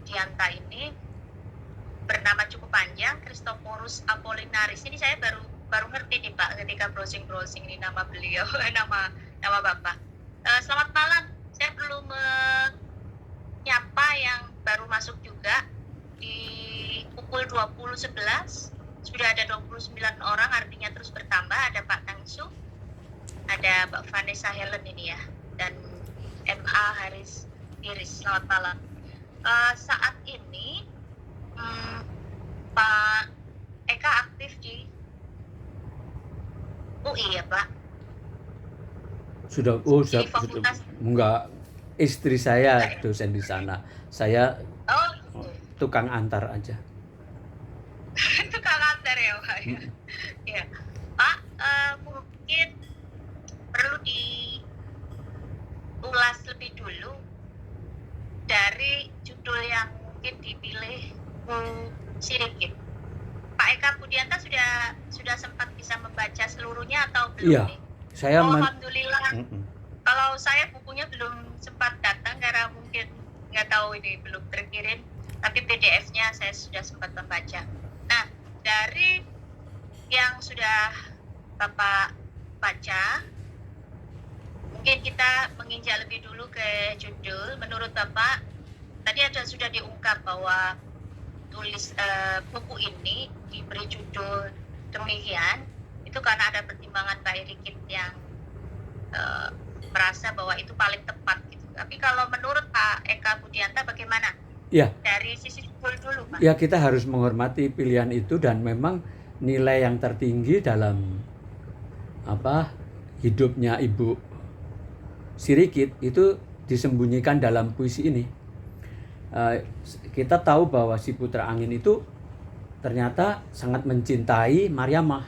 Budianta ini bernama cukup panjang, Christophorus Apollinaris. Ini saya baru ngerti nih Pak ketika browsing ini nama beliau, nama Bapak. Selamat malam. Saya perlu menyapa yang baru masuk juga. Di pukul 20.11 sudah ada 29 orang, artinya terus bertambah. Ada Pak Tangsu, ada Mbak Vanessa Helen ini ya, dan MA Haris Iris. Selamat malam. Saat ini Pak Eka aktif di UI ya Pak? Sudah, enggak, istri saya dosen di sana. Saya tukang antar aja. Tukang antar ya Pak ya. Ya. Pak, mungkin perlu diulas lebih dulu dari judul yang mungkin dipilih Sirikit. Pak Eka Budianta sudah sempat bisa membaca seluruhnya atau belum? Iya, nih? saya Alhamdulillah. Kalau saya bukunya belum sempat datang karena mungkin nggak tahu ini belum terkirim, tapi PDF-nya saya sudah sempat membaca. Nah, dari yang sudah Bapak baca, mungkin kita menginjak lebih dulu ke judul. Menurut Bapak, tadi sudah diungkap bahwa buku ini diberi judul demikian, itu karena ada pertimbangan Pak Irikit yang merasa bahwa itu paling tepat gitu. Tapi kalau menurut Pak Eka Budianta bagaimana? Ya. Dari sisi judul dulu Pak. Ya, kita harus menghormati pilihan itu, dan memang nilai yang tertinggi dalam hidupnya Ibu Sirikit itu disembunyikan dalam puisi ini. Kita tahu bahwa si Putra Angin itu ternyata sangat mencintai Mariamah,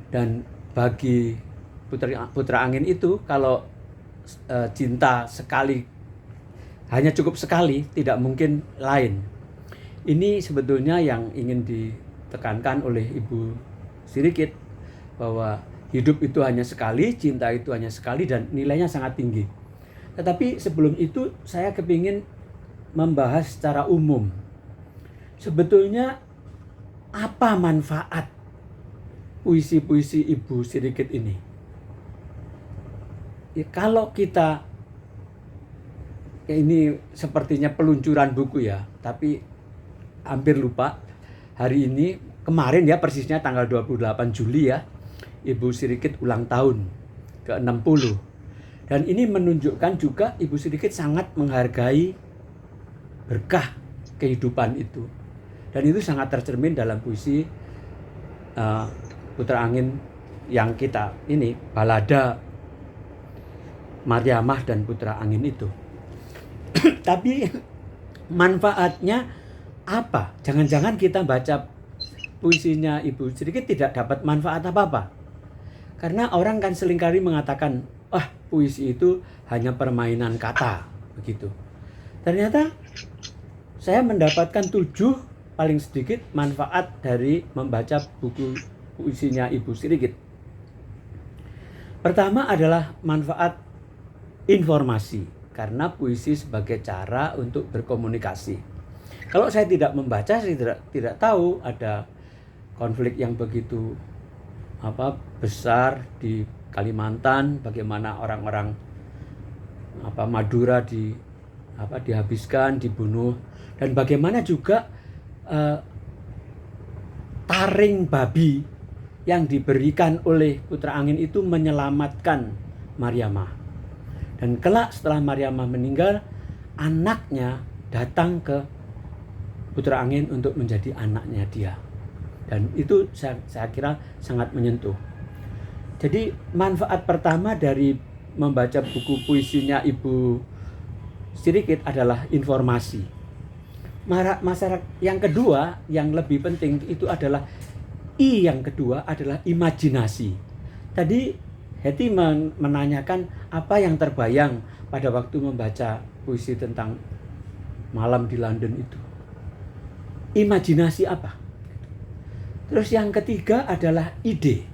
dan bagi Putra Angin itu kalau cinta sekali, hanya cukup sekali, tidak mungkin lain. Ini sebetulnya yang ingin ditekankan oleh Ibu Sirikit, bahwa hidup itu hanya sekali, cinta itu hanya sekali, dan nilainya sangat tinggi. Tetapi sebelum itu saya kepingin membahas secara umum. Sebetulnya apa manfaat puisi-puisi Ibu Sirikit ini? Ya, kalau kita, ini sepertinya peluncuran buku ya, tapi hampir lupa. Hari ini, kemarin ya, persisnya tanggal 28 Juli ya, Ibu Sirikit ulang tahun ke-60. Dan ini menunjukkan juga Ibu Sirikit sangat menghargai berkah kehidupan itu. Dan itu sangat tercermin dalam puisi Putra Angin yang kita ini, balada Mariamah dan Putra Angin itu. Tapi manfaatnya apa? Jangan-jangan kita baca puisinya Ibu Sirikit tidak dapat manfaat apa-apa. Karena orang kan seringkali mengatakan, puisi itu hanya permainan kata, begitu. Ternyata saya mendapatkan 7 paling sedikit manfaat dari membaca buku puisinya Ibu Sirikit. Pertama adalah manfaat informasi, karena puisi sebagai cara untuk berkomunikasi. Kalau saya tidak membaca, saya tidak tahu ada konflik yang begitu besar di Kalimantan, bagaimana orang-orang Madura dihabiskan, dibunuh, dan bagaimana juga taring babi yang diberikan oleh Putra Angin itu menyelamatkan Mariamah. Dan kelak setelah Mariamah meninggal, anaknya datang ke Putra Angin untuk menjadi anaknya dia. Dan itu saya kira sangat menyentuh. Jadi manfaat pertama dari membaca buku puisinya Ibu Sirikit adalah informasi. Masyarakat yang kedua, yang lebih penting itu adalah yang kedua adalah imajinasi. Tadi Hetty menanyakan apa yang terbayang pada waktu membaca puisi tentang malam di London itu. Imajinasi apa? Terus yang ketiga adalah ide.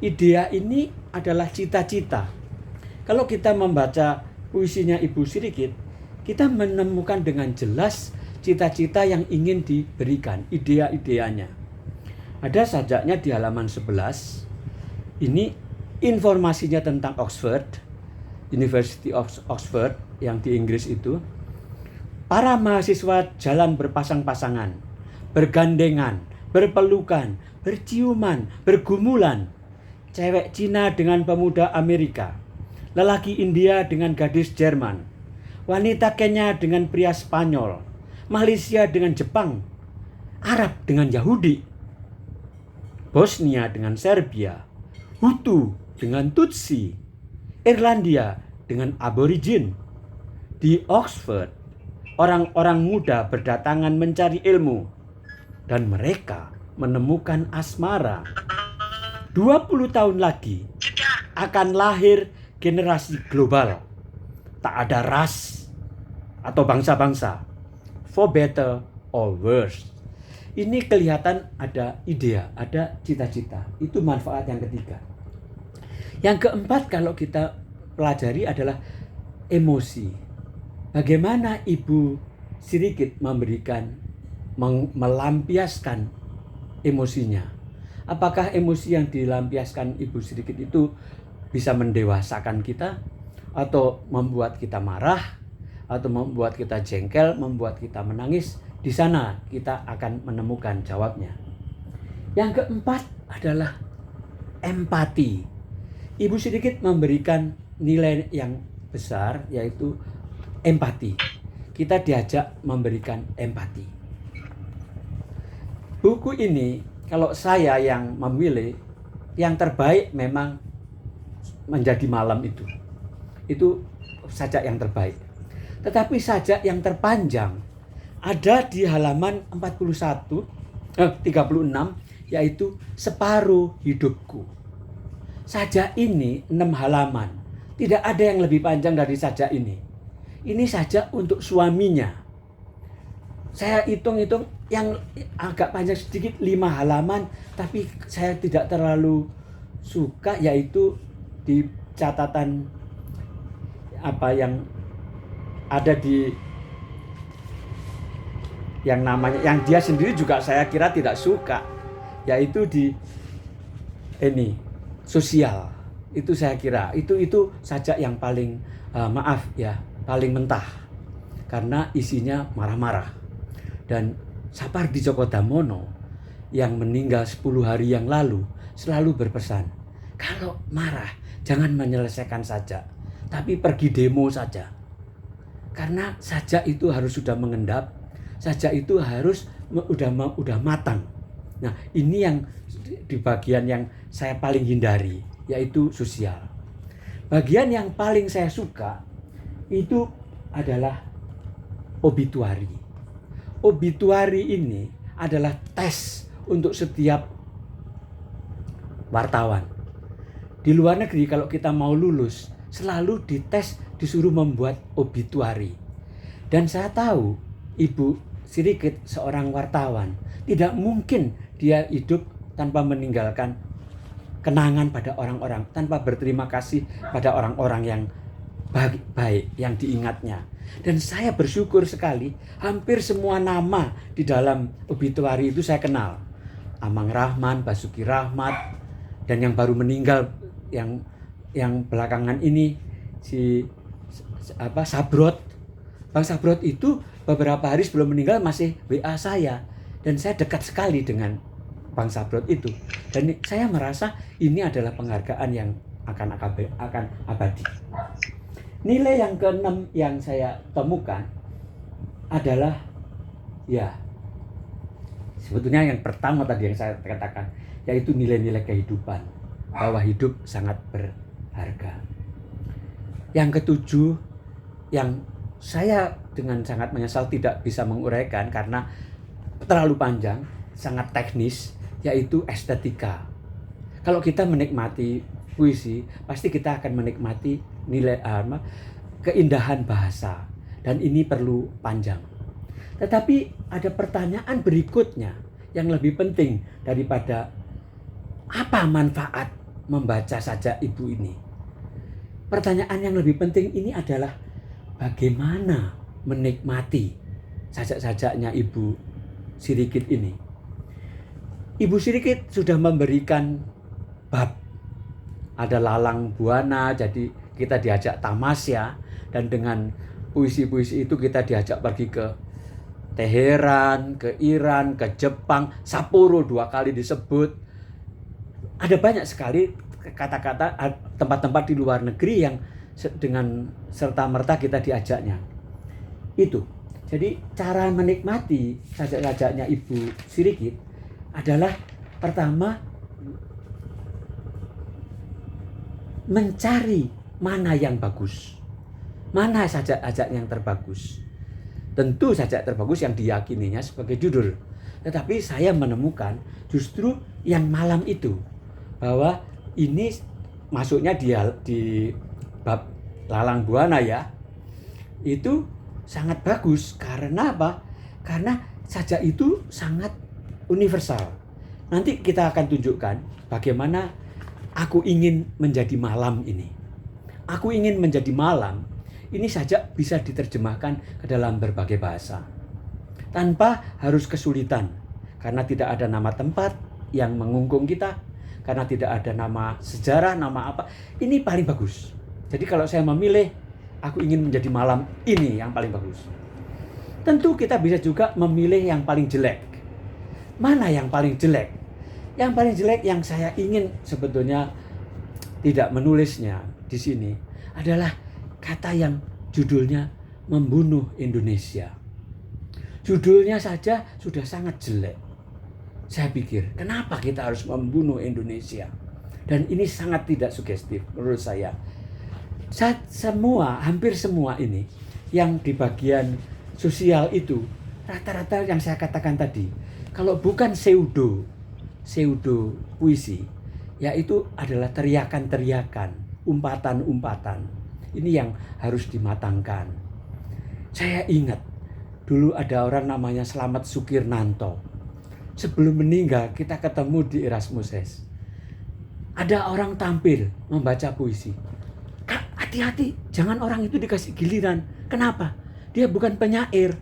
Idea ini adalah cita-cita. Kalau kita membaca puisinya Ibu Sirikit, kita menemukan dengan jelas cita-cita yang ingin diberikan, idea-ideanya. Ada sajaknya di halaman 11. Ini informasinya tentang Oxford, University of Oxford yang di Inggris itu. Para mahasiswa jalan berpasang-pasangan, bergandengan, berpelukan, berciuman, bergumulan. Cewek Cina dengan pemuda Amerika, lelaki India dengan gadis Jerman, wanita Kenya dengan pria Spanyol, Malaysia dengan Jepang, Arab dengan Yahudi, Bosnia dengan Serbia, Hutu dengan Tutsi, Irlandia dengan Aborigin. Di Oxford, orang-orang muda berdatangan mencari ilmu dan mereka menemukan asmara. 20 tahun lagi akan lahir generasi global. Tak ada ras atau bangsa-bangsa, for better or worse. Ini kelihatan ada idea, ada cita-cita. Itu manfaat yang ketiga. Yang keempat kalau kita pelajari adalah emosi. Bagaimana Ibu Sirikit melampiaskan emosinya. Apakah emosi yang dilampiaskan Ibu Sirikit itu bisa mendewasakan kita, atau membuat kita marah, atau membuat kita jengkel, membuat kita menangis? Di sana kita akan menemukan jawabnya. Yang keempat adalah empati. Ibu Sirikit memberikan nilai yang besar, yaitu empati. Kita diajak memberikan empati. Buku ini, kalau saya yang memilih, yang terbaik memang Menjadi Malam itu. Itu sajak yang terbaik. Tetapi sajak yang terpanjang ada di halaman 36, yaitu Separuh Hidupku. Sajak ini 6 halaman. Tidak ada yang lebih panjang dari sajak ini. Ini sajak untuk suaminya. Saya hitung-hitung yang agak panjang sedikit 5 halaman, tapi saya tidak terlalu suka, yaitu di catatan apa yang ada di yang namanya, yang dia sendiri juga saya kira tidak suka, yaitu di ini sosial. Itu saya kira itu sajak yang paling paling mentah, karena isinya marah-marah. Dan Sapardi Djoko Damono yang meninggal 10 hari yang lalu selalu berpesan, kalau marah jangan menyelesaikan sajak, tapi pergi demo saja. Karena sajak itu harus sudah mengendap, sajak itu harus udah matang. Nah, ini yang di bagian yang saya paling hindari, yaitu sosial. Bagian yang paling saya suka itu adalah obituari. Obituari ini adalah tes untuk setiap wartawan. Di luar negeri kalau kita mau lulus, selalu dites, disuruh membuat obituari. Dan saya tahu Ibu Sirikit seorang wartawan, tidak mungkin dia hidup tanpa meninggalkan kenangan pada orang-orang, tanpa berterima kasih pada orang-orang yang baik yang diingatnya. Dan saya bersyukur sekali, hampir semua nama di dalam obituari itu saya kenal. Amang Rahman, Basuki Rahmat, dan yang baru meninggal yang belakangan ini Sabrot. Bang Sabrot itu beberapa hari sebelum meninggal masih WA saya, dan saya dekat sekali dengan Bang Sabrot itu. Dan saya merasa ini adalah penghargaan yang akan abadi. Nilai yang ke-6 yang saya temukan adalah sebetulnya yang pertama tadi yang saya katakan, yaitu nilai-nilai kehidupan, bahwa hidup sangat berharga. Yang ke-7 yang saya dengan sangat menyesal tidak bisa menguraikan karena terlalu panjang, sangat teknis, yaitu estetika. Kalau kita menikmati puisi, pasti kita akan menikmati nilai keindahan bahasa, dan ini perlu panjang. Tetapi ada pertanyaan berikutnya yang lebih penting daripada apa manfaat membaca sajak Ibu ini. Pertanyaan yang lebih penting ini adalah bagaimana menikmati sajak-sajaknya Ibu Sirikit ini. Ibu Sirikit sudah memberikan bab. Ada Lalang Buana, jadi kita diajak tamasya, dan dengan puisi-puisi itu kita diajak pergi ke Teheran, ke Iran, ke Jepang, Sapporo 2 kali disebut. Ada banyak sekali kata-kata tempat-tempat di luar negeri yang dengan serta-merta kita diajaknya. Itu. Jadi cara menikmati sajak-sajaknya Ibu Sirikit adalah pertama mencari mana yang bagus. Mana sajak-sajak yang terbagus. Tentu sajak terbagus yang diyakininya sebagai judul. Tetapi saya menemukan justru yang malam itu. Bahwa ini masuknya di bab Lalang Buana ya. Itu sangat bagus. Karena apa? Karena sajak itu sangat universal. Nanti kita akan tunjukkan bagaimana aku ingin menjadi malam ini. Aku ingin menjadi malam. Ini sajak bisa diterjemahkan ke dalam berbagai bahasa. Tanpa harus kesulitan. Karena tidak ada nama tempat yang mengungkung kita. Karena tidak ada nama sejarah, nama apa. Ini paling bagus. Jadi kalau saya memilih, aku ingin menjadi malam ini yang paling bagus. Tentu kita bisa juga memilih yang paling jelek. Mana yang paling jelek? Yang paling jelek yang saya ingin sebetulnya tidak menulisnya di sini adalah kata yang judulnya Membunuh Indonesia. Judulnya saja sudah sangat jelek. Saya pikir, kenapa kita harus membunuh Indonesia? Dan ini sangat tidak sugestif menurut saya. Hampir semua ini yang di bagian sosial itu rata-rata yang saya katakan tadi, kalau bukan pseudo puisi, yaitu adalah teriakan-teriakan, umpatan-umpatan. Ini yang harus dimatangkan. Saya ingat dulu ada orang namanya Slamet Sukirnanto. Sebelum meninggal kita ketemu di Erasmus Hes. Ada orang tampil membaca puisi. Kak, hati-hati, jangan orang itu dikasih giliran. Kenapa? Dia bukan penyair.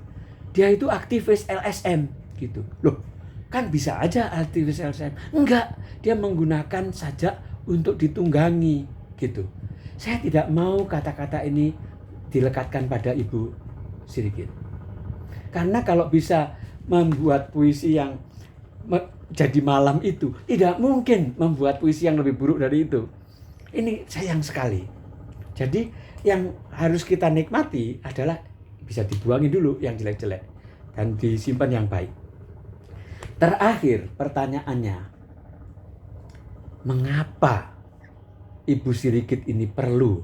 Dia itu aktivis LSM gitu. Loh, kan bisa aja aktivis LSM. Enggak, dia menggunakan sajak untuk ditunggangi gitu. Saya tidak mau kata-kata ini dilekatkan pada Ibu Sirikit. Karena kalau bisa membuat puisi yang jadi malam itu, tidak mungkin membuat puisi yang lebih buruk dari itu. Ini sayang sekali. Jadi yang harus kita nikmati adalah bisa dibuangin dulu yang jelek-jelek dan disimpan yang baik. Terakhir pertanyaannya, mengapa Ibu Sirikit ini perlu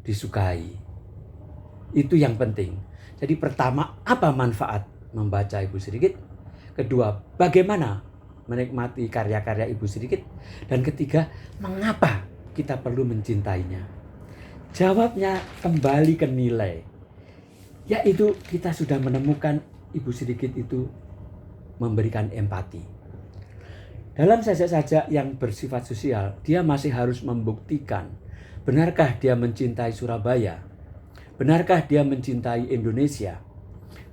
disukai? Itu yang penting. Jadi pertama, apa manfaat membaca Ibu Sirikit? Kedua, bagaimana menikmati karya-karya Ibu Sirikit? Dan ketiga, mengapa kita perlu mencintainya? Jawabnya kembali ke nilai. Yaitu kita sudah menemukan Ibu Sirikit itu memberikan empati. Dalam sajak-sajak yang bersifat sosial, dia masih harus membuktikan benarkah dia mencintai Surabaya, benarkah dia mencintai Indonesia.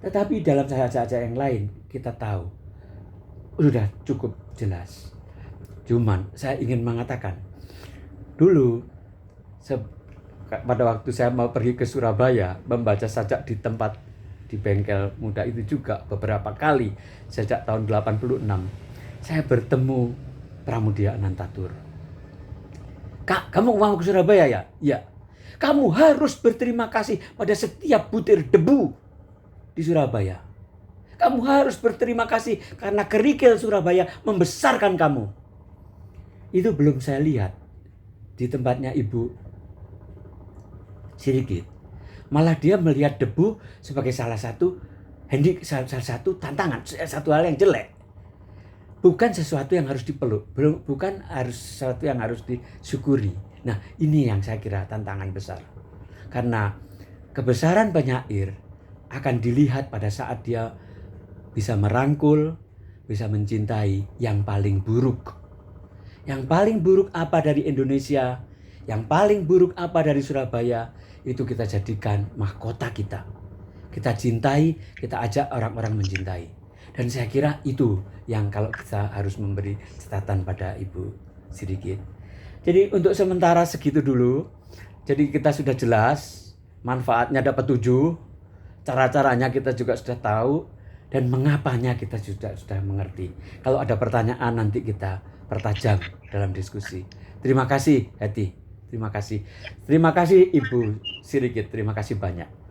Tetapi dalam sajak-sajak yang lain kita tahu sudah cukup jelas. Cuman saya ingin mengatakan dulu pada waktu saya mau pergi ke Surabaya membaca sajak di tempat di bengkel muda itu juga beberapa kali sejak tahun 86 saya bertemu Pramudia Anantatur. Kak, kamu mau ke Surabaya ya? Iya. Kamu harus berterima kasih pada setiap butir debu di Surabaya. Kamu harus berterima kasih karena kerikil Surabaya membesarkan kamu. Itu belum saya lihat di tempatnya Ibu Sirikit. Malah dia melihat debu sebagai salah satu tantangan, satu hal yang jelek. Bukan sesuatu yang harus dipeluk, bukan harus sesuatu yang harus disyukuri. Nah, ini yang saya kira tantangan besar. Karena kebesaran penyair akan dilihat pada saat dia bisa merangkul, bisa mencintai yang paling buruk. Yang paling buruk apa dari Indonesia, yang paling buruk apa dari Surabaya, itu kita jadikan mahkota kita. kita cintai, kita ajak orang-orang mencintai. Dan saya kira itu yang kalau kita harus memberi catatan pada Ibu sedikit. Jadi untuk sementara segitu dulu. Jadi kita sudah jelas, manfaatnya dapat 7, cara-caranya kita juga sudah tahu, dan mengapanya kita sudah mengerti. Kalau ada pertanyaan nanti kita pertajam dalam diskusi. Terima kasih Hati, terima kasih. Terima kasih Ibu Sirikit, terima kasih banyak.